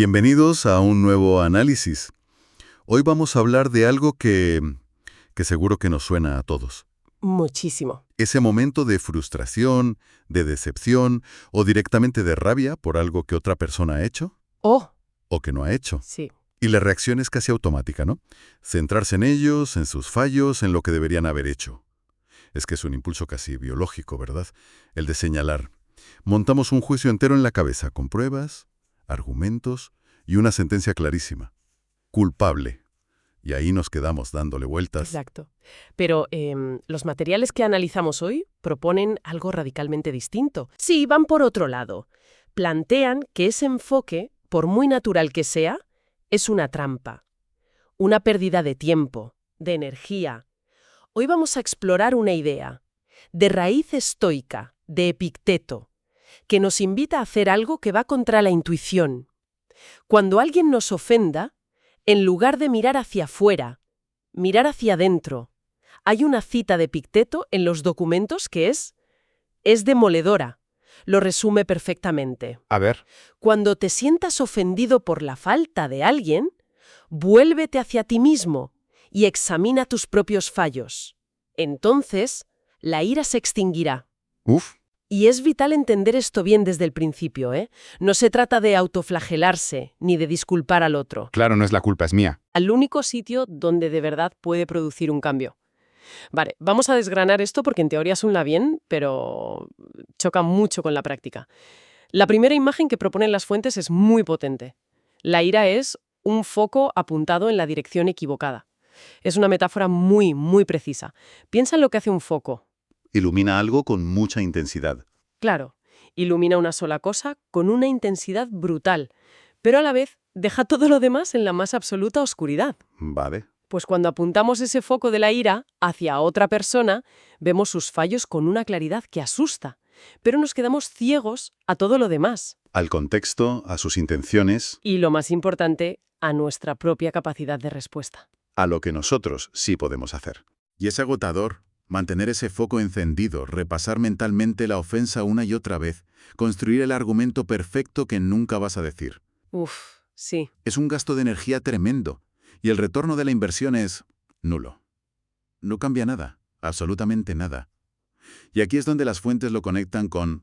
Bienvenidos a un nuevo análisis. Hoy vamos a hablar de algo que seguro que nos suena a todos. Muchísimo. Ese momento de frustración, de decepción o directamente de rabia por algo que otra persona ha hecho Oh, o que no ha hecho. sí. Y la reacción es casi automática, ¿no? Centrarse en ellos, en sus fallos, en lo que deberían haber hecho. Es que es un impulso casi biológico, ¿verdad? El de señalar. Montamos un juicio entero en la cabeza, con pruebas, argumentos y una sentencia clarísima. Culpable. Y ahí nos quedamos dándole vueltas. Exacto. Pero los materiales que analizamos hoy proponen algo radicalmente distinto. Sí, van por otro lado. Plantean que ese enfoque, por muy natural que sea, es una trampa, una pérdida de tiempo, de energía. Hoy vamos a explorar una idea, de raíz estoica, de Epicteto, que nos invita a hacer algo que va contra la intuición. Cuando alguien nos ofenda, en lugar de mirar hacia afuera, mirar hacia adentro. Hay una cita de Epicteto en los documentos que es demoledora. Lo resume perfectamente. A ver, Cuando te sientas ofendido por la falta de alguien, vuélvete hacia ti mismo y examina tus propios fallos. Entonces, la ira se extinguirá. uf, Y es vital entender esto bien desde el principio, ¿eh? No se trata de autoflagelarse ni de disculpar al otro. claro, no es la culpa, es mía. Al único sitio donde de verdad puede producir un cambio. Vale, vamos a desgranar esto porque en teoría suena bien, pero choca mucho con la práctica. La primera imagen que proponen las fuentes es muy potente. La ira es un foco apuntado en la dirección equivocada. Es una metáfora muy, muy precisa. Piensa en lo que hace un foco. Ilumina algo con mucha intensidad. Claro, ilumina una sola cosa con una intensidad brutal, pero a la vez deja todo lo demás en la más absoluta oscuridad. Vale. Pues cuando apuntamos ese foco de la ira hacia otra persona, vemos sus fallos con una claridad que asusta, pero nos quedamos ciegos a todo lo demás. Al contexto, a sus intenciones, Y lo más importante, a nuestra propia capacidad de respuesta. a lo que nosotros sí podemos hacer. Y es agotador mantener ese foco encendido, repasar mentalmente la ofensa una y otra vez, construir el argumento perfecto que nunca vas a decir. Uf, sí. Es un gasto de energía tremendo, y el retorno de la inversión es nulo. No cambia nada, absolutamente nada. Y aquí es donde las fuentes lo conectan con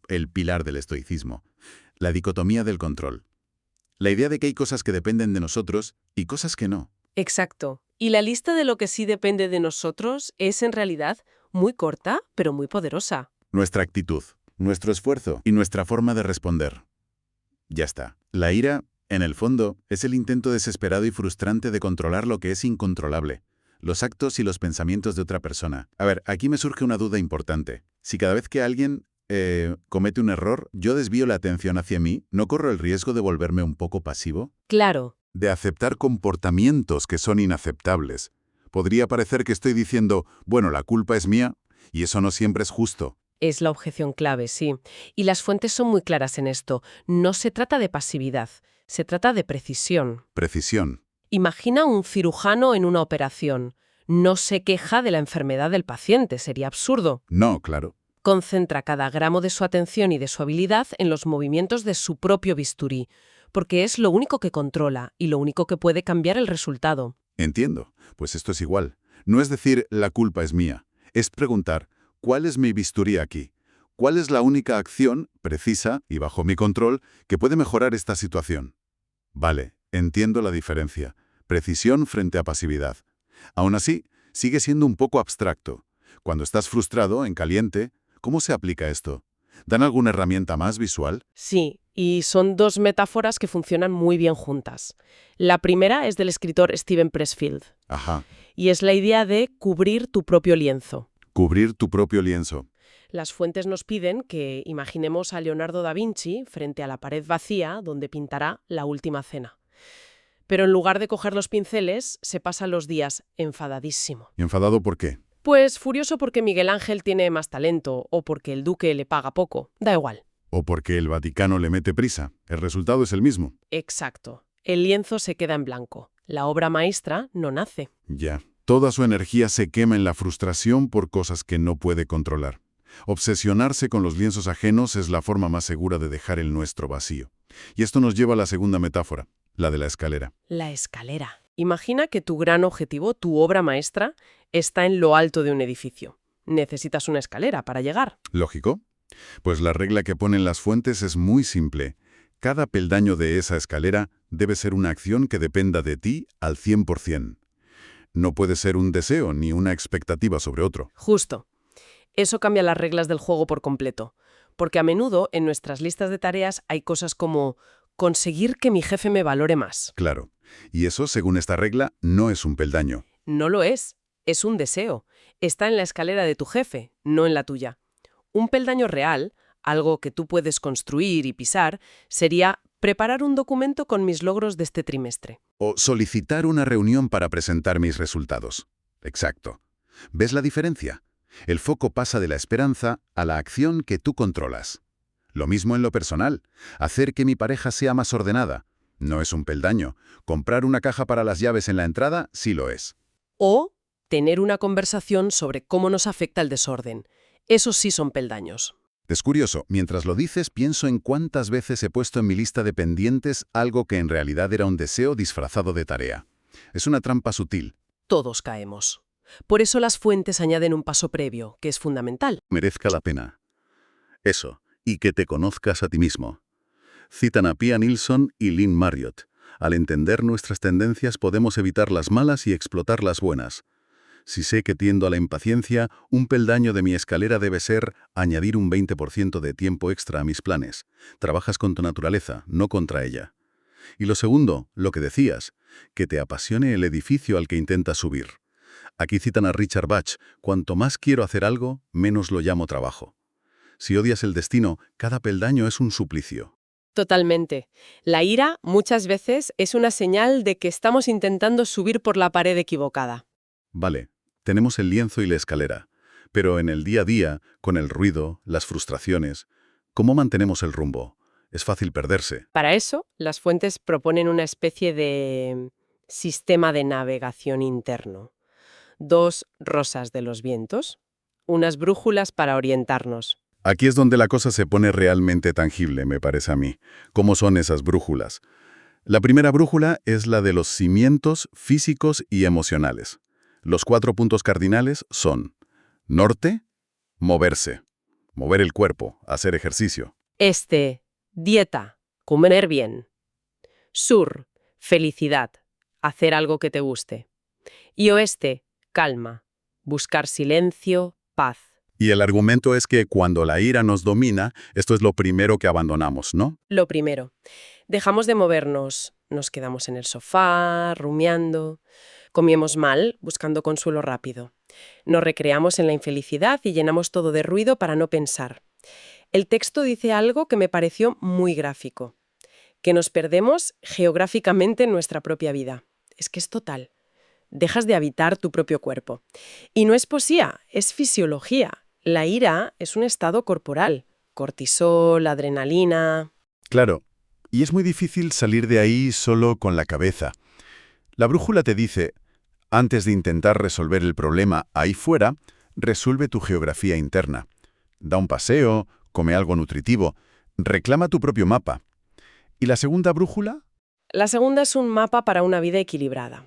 el pilar del estoicismo, la dicotomía del control. La idea de que hay cosas que dependen de nosotros y cosas que no. Exacto. Y la lista de lo que sí depende de nosotros es en realidad muy corta, pero muy poderosa. Nuestra actitud, nuestro esfuerzo y nuestra forma de responder. Ya está. La ira, en el fondo, es el intento desesperado y frustrante de controlar lo que es incontrolable, los actos y los pensamientos de otra persona. A ver, aquí me surge una duda importante. Si cada vez que alguien comete un error, yo desvío la atención hacia mí, ¿no corro el riesgo de volverme un poco pasivo? Claro. De aceptar comportamientos que son inaceptables. Podría parecer que estoy diciendo, bueno, la culpa es mía, y eso no siempre es justo. Es la objeción clave, sí. Y las fuentes son muy claras en esto. No se trata de pasividad, se trata de precisión. Precisión. Imagina un cirujano en una operación. No se queja de la enfermedad del paciente, sería absurdo. No, claro. Concentra cada gramo de su atención y de su habilidad en los movimientos de su propio bisturí, porque es lo único que controla y lo único que puede cambiar el resultado. Entiendo. Pues esto es igual. No es decir, la culpa es mía. Es preguntar, ¿cuál es mi bisturí aquí? ¿Cuál es la única acción, precisa y bajo mi control, que puede mejorar esta situación? Vale, entiendo la diferencia. Precisión frente a pasividad. Aún así, sigue siendo un poco abstracto. Cuando estás frustrado, en caliente, ¿cómo se aplica esto? ¿Dan alguna herramienta más visual? Sí, y son dos metáforas que funcionan muy bien juntas. La primera es del escritor Steven Pressfield, Ajá. y es la idea de cubrir tu propio lienzo. Cubrir tu propio lienzo. Las fuentes nos piden que imaginemos a Leonardo da Vinci frente a la pared vacía donde pintará La Última Cena. Pero en lugar de coger los pinceles, se pasa los días enfadadísimo. ¿Y enfadado por qué? Pues furioso porque Miguel Ángel tiene más talento o porque el duque le paga poco. Da igual. ¿O porque el Vaticano le mete prisa? El resultado es el mismo. Exacto. El lienzo se queda en blanco. La obra maestra no nace. Ya. Toda su energía se quema en la frustración por cosas que no puede controlar. Obsesionarse con los lienzos ajenos es la forma más segura de dejar el nuestro vacío. Y esto nos lleva a la segunda metáfora, la de la escalera. La escalera. Imagina que tu gran objetivo, tu obra maestra, está en lo alto de un edificio. Necesitas una escalera para llegar. ¿Lógico? Pues la regla que ponen las fuentes es muy simple. Cada peldaño de esa escalera debe ser una acción que dependa de ti al 100%. No puede ser un deseo ni una expectativa sobre otro. Justo. Eso cambia las reglas del juego por completo. Porque a menudo en nuestras listas de tareas hay cosas como conseguir que mi jefe me valore más. Claro. Y eso, según esta regla, no es un peldaño. No lo es un deseo. Está en la escalera de tu jefe, no en la tuya. Un peldaño real, algo que tú puedes construir y pisar, sería preparar un documento con mis logros de este trimestre. O solicitar una reunión para presentar mis resultados. Exacto. ¿Ves la diferencia? El foco pasa de la esperanza a la acción que tú controlas. Lo mismo en lo personal. Hacer que mi pareja sea más ordenada. No es un peldaño. Comprar una caja para las llaves en la entrada sí lo es. O tener una conversación sobre cómo nos afecta el desorden. Esos sí son peldaños. Es curioso, mientras lo dices pienso en cuántas veces he puesto en mi lista de pendientes algo que en realidad era un deseo disfrazado de tarea. Es una trampa sutil. Todos caemos. Por eso las fuentes añaden un paso previo, que es fundamental. Merezca la pena. Eso, y que te conozcas a ti mismo. Citan a Pia Nilsson y Lynn Marriott. Al entender nuestras tendencias podemos evitar las malas y explotar las buenas. Si sé que tiendo a la impaciencia, un peldaño de mi escalera debe ser añadir un 20% de tiempo extra a mis planes. Trabajas con tu naturaleza, no contra ella. Y lo segundo, lo que decías, que te apasione el edificio al que intentas subir. Aquí citan a Richard Bach, cuanto más quiero hacer algo, menos lo llamo trabajo. Si odias el destino, cada peldaño es un suplicio. Totalmente. La ira muchas veces es una señal de que estamos intentando subir por la pared equivocada. Vale, tenemos el lienzo y la escalera, pero en el día a día, con el ruido, las frustraciones, ¿cómo mantenemos el rumbo? Es fácil perderse. Para eso, las fuentes proponen una especie de sistema de navegación interno. 2 rosas de los vientos, unas brújulas para orientarnos. Aquí es donde la cosa se pone realmente tangible, me parece a mí. ¿Cómo son esas brújulas? La primera brújula es la de los cimientos físicos y emocionales. Los 4 puntos cardinales son norte, moverse, mover el cuerpo, hacer ejercicio. Este, dieta, comer bien. Sur, felicidad, hacer algo que te guste. Y oeste, calma, buscar silencio, paz. Y el argumento es que cuando la ira nos domina, esto es lo primero que abandonamos, ¿no? Lo primero, dejamos de movernos, nos quedamos en el sofá, rumiando, comemos mal, buscando consuelo rápido. Nos recreamos en la infelicidad y llenamos todo de ruido para no pensar. El texto dice algo que me pareció muy gráfico, que nos perdemos geográficamente en nuestra propia vida. Es que es total. Dejas de habitar tu propio cuerpo. Y no es poesía, es fisiología. La ira es un estado corporal. Cortisol, adrenalina. Claro, y es muy difícil salir de ahí solo con la cabeza. La brújula te dice, antes de intentar resolver el problema ahí fuera, resuelve tu geografía interna. Da un paseo, come algo nutritivo, reclama tu propio mapa. ¿Y la segunda brújula? La segunda es un mapa para una vida equilibrada.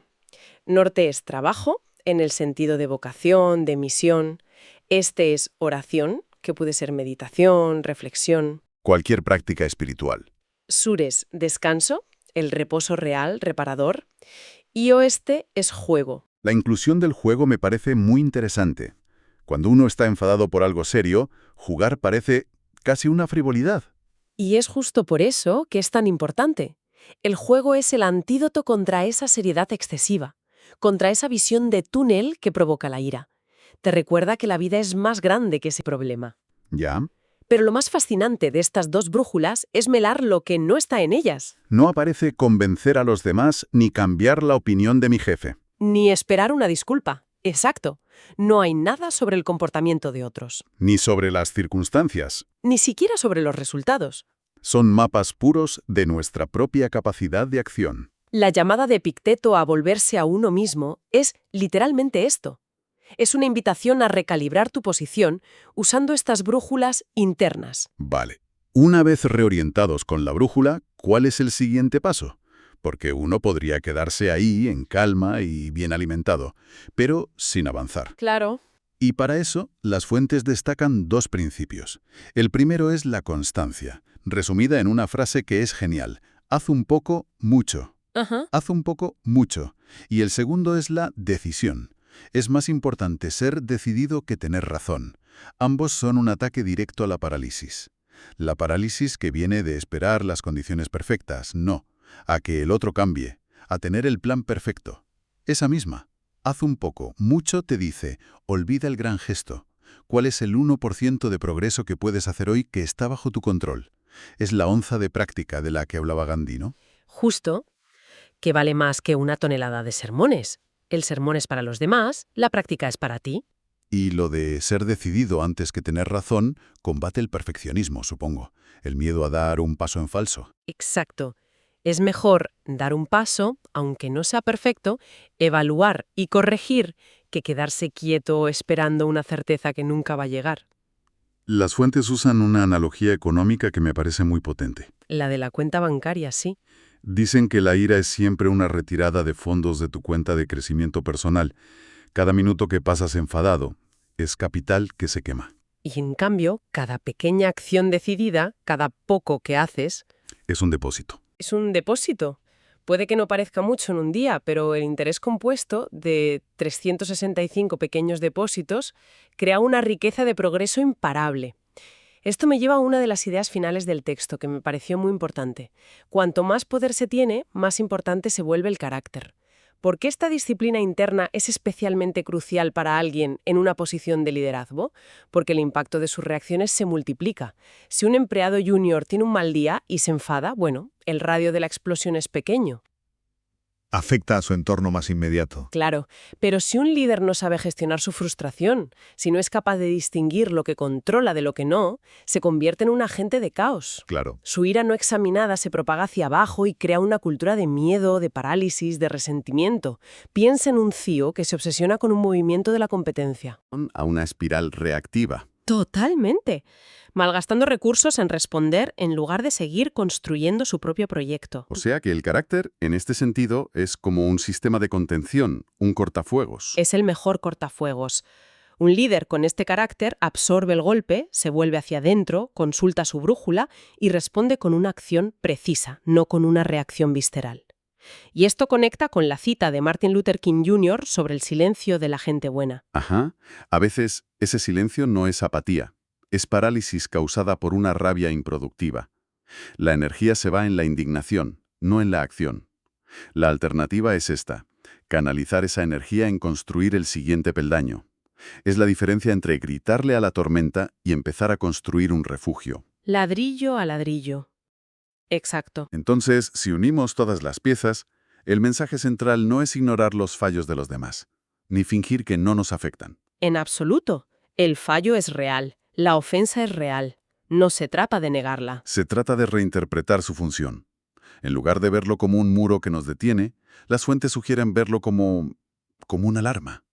Norte es trabajo, en el sentido de vocación, de misión. Este es oración, que puede ser meditación, reflexión. Cualquier práctica espiritual. Sur es descanso, el reposo real, reparador. Y oeste es juego. La inclusión del juego me parece muy interesante. Cuando uno está enfadado por algo serio, jugar parece casi una frivolidad. Y es justo por eso que es tan importante. El juego es el antídoto contra esa seriedad excesiva, contra esa visión de túnel que provoca la ira. Te recuerda que la vida es más grande que ese problema. ¿Ya? Pero lo más fascinante de estas 2 brújulas es melar lo que no está en ellas. No aparece convencer a los demás ni cambiar la opinión de mi jefe. Ni esperar una disculpa. Exacto. No hay nada sobre el comportamiento de otros. Ni sobre las circunstancias. Ni siquiera sobre los resultados. Son mapas puros de nuestra propia capacidad de acción. La llamada de Epicteto a volverse a uno mismo es literalmente esto. Es una invitación a recalibrar tu posición usando estas brújulas internas. Vale. Una vez reorientados con la brújula, ¿cuál es el siguiente paso? Porque uno podría quedarse ahí en calma y bien alimentado, pero sin avanzar. Claro. Y para eso, las fuentes destacan dos principios. El primero es la constancia, resumida en una frase que es genial. Haz un poco, mucho. Ajá. Haz un poco, mucho. Y el segundo es la decisión. Es más importante ser decidido que tener razón. Ambos son un ataque directo a la parálisis. La parálisis que viene de esperar las condiciones perfectas, no. A que el otro cambie, a tener el plan perfecto. Esa misma. Haz un poco, mucho te dice, olvida el gran gesto. ¿Cuál es el 1% de progreso que puedes hacer hoy que está bajo tu control? Es la onza de práctica de la que hablaba Gandhi, ¿no? Justo, que vale más que una tonelada de sermones. El sermón es para los demás, la práctica es para ti. Y lo de ser decidido antes que tener razón combate el perfeccionismo, supongo. El miedo a dar un paso en falso. Exacto. Es mejor dar un paso, aunque no sea perfecto, evaluar y corregir, que quedarse quieto esperando una certeza que nunca va a llegar. Las fuentes usan una analogía económica que me parece muy potente. La de la cuenta bancaria, sí. Dicen que la ira es siempre una retirada de fondos de tu cuenta de crecimiento personal. Cada minuto que pasas enfadado es capital que se quema. Y en cambio, cada pequeña acción decidida, cada poco que haces, Es un depósito. es un depósito. Puede que no parezca mucho en un día, pero el interés compuesto de 365 pequeños depósitos crea una riqueza de progreso imparable. Esto me lleva a una de las ideas finales del texto, que me pareció muy importante. Cuanto más poder se tiene, más importante se vuelve el carácter. ¿Por qué esta disciplina interna es especialmente crucial para alguien en una posición de liderazgo? Porque el impacto de sus reacciones se multiplica. Si un empleado junior tiene un mal día y se enfada, bueno, el radio de la explosión es pequeño. Afecta a su entorno más inmediato. Claro, pero si un líder no sabe gestionar su frustración, si no es capaz de distinguir lo que controla de lo que no, se convierte en un agente de caos. Claro. Su ira no examinada se propaga hacia abajo y crea una cultura de miedo, de parálisis, de resentimiento. Piensa en un CEO que se obsesiona con un movimiento de la competencia. A una espiral reactiva. Totalmente. Malgastando recursos en responder en lugar de seguir construyendo su propio proyecto. O sea que el carácter, en este sentido, es como un sistema de contención, un cortafuegos. Es el mejor cortafuegos. Un líder con este carácter absorbe el golpe, se vuelve hacia adentro, consulta su brújula y responde con una acción precisa, no con una reacción visceral. Y esto conecta con la cita de Martin Luther King Jr. sobre el silencio de la gente buena. Ajá. A veces, ese silencio no es apatía. Es parálisis causada por una rabia improductiva. La energía se va en la indignación, no en la acción. La alternativa es esta: canalizar esa energía en construir el siguiente peldaño. Es la diferencia entre gritarle a la tormenta y empezar a construir un refugio. Ladrillo a ladrillo. Exacto. Entonces, si unimos todas las piezas, el mensaje central no es ignorar los fallos de los demás, ni fingir que no nos afectan. En absoluto. El fallo es real. La ofensa es real. No se trata de negarla. Se trata de reinterpretar su función. En lugar de verlo como un muro que nos detiene, las fuentes sugieren verlo como una alarma.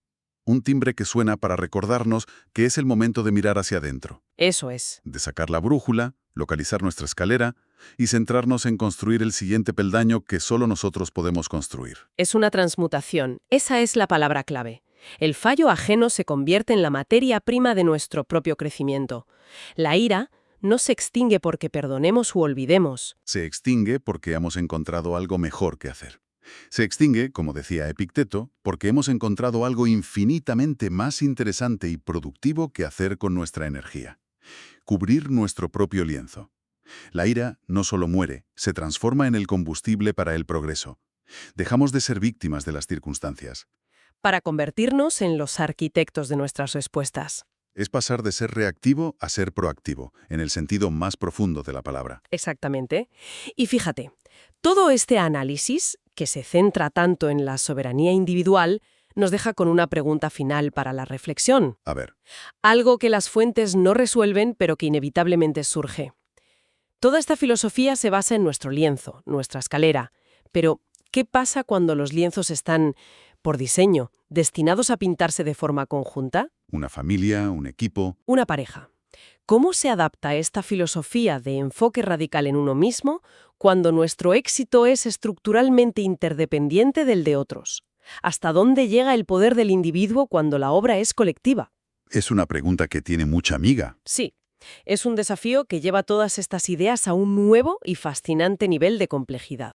Un timbre que suena para recordarnos que es el momento de mirar hacia adentro, Eso es. de sacar la brújula, localizar nuestra escalera y centrarnos en construir el siguiente peldaño que solo nosotros podemos construir. Es una transmutación. Esa es la palabra clave. El fallo ajeno se convierte en la materia prima de nuestro propio crecimiento. La ira no se extingue porque perdonemos u olvidemos. Se extingue porque hemos encontrado algo mejor que hacer. Se extingue, como decía Epicteto, porque hemos encontrado algo infinitamente más interesante y productivo que hacer con nuestra energía: cubrir nuestro propio lienzo. La ira no solo muere, se transforma en el combustible para el progreso. Dejamos de ser víctimas de las circunstancias. Para convertirnos en los arquitectos de nuestras respuestas. Es pasar de ser reactivo a ser proactivo, en el sentido más profundo de la palabra. Exactamente. Y fíjate, todo este análisis, que se centra tanto en la soberanía individual, nos deja con una pregunta final para la reflexión. A ver, Algo que las fuentes no resuelven, pero que inevitablemente surge. Toda esta filosofía se basa en nuestro lienzo, nuestra escalera. Pero, ¿qué pasa cuando los lienzos están, por diseño, destinados a pintarse de forma conjunta? una familia, un equipo. Una pareja. ¿Cómo se adapta esta filosofía de enfoque radical en uno mismo cuando nuestro éxito es estructuralmente interdependiente del de otros? ¿Hasta dónde llega el poder del individuo cuando la obra es colectiva? Es una pregunta que tiene mucha miga. Sí, es un desafío que lleva todas estas ideas a un nuevo y fascinante nivel de complejidad.